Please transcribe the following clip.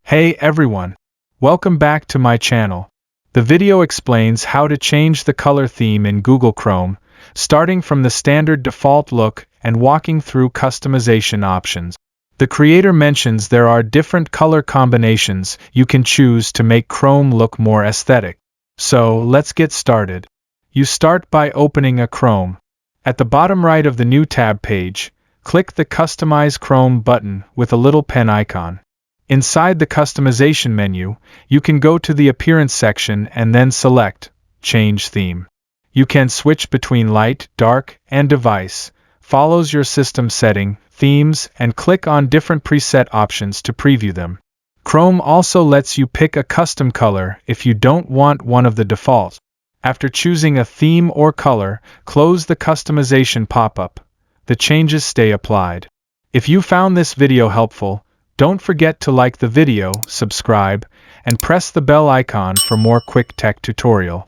Hey everyone! Welcome back to my channel. The video explains how to change the color theme in Google Chrome, starting from the standard default look and walking through customization options. The creator mentions there are different color combinations you can choose to make Chrome look more aesthetic. So let's get started. You start by opening a Chrome. At the bottom right of the New tab page, click the Customize Chrome button with a little pen icon. Inside the customization menu, you can go to the Appearance section and then select Change Theme. You can switch between light, dark, and device, follows your system setting, themes, and click on different preset options to preview them. Chrome also lets you pick a custom color if you don't want one of the defaults. After choosing a theme or color, close the customization pop-up. The changes stay applied. If you found this video helpful, don't forget to like the video, subscribe, and press the bell icon for more quick tech tutorial.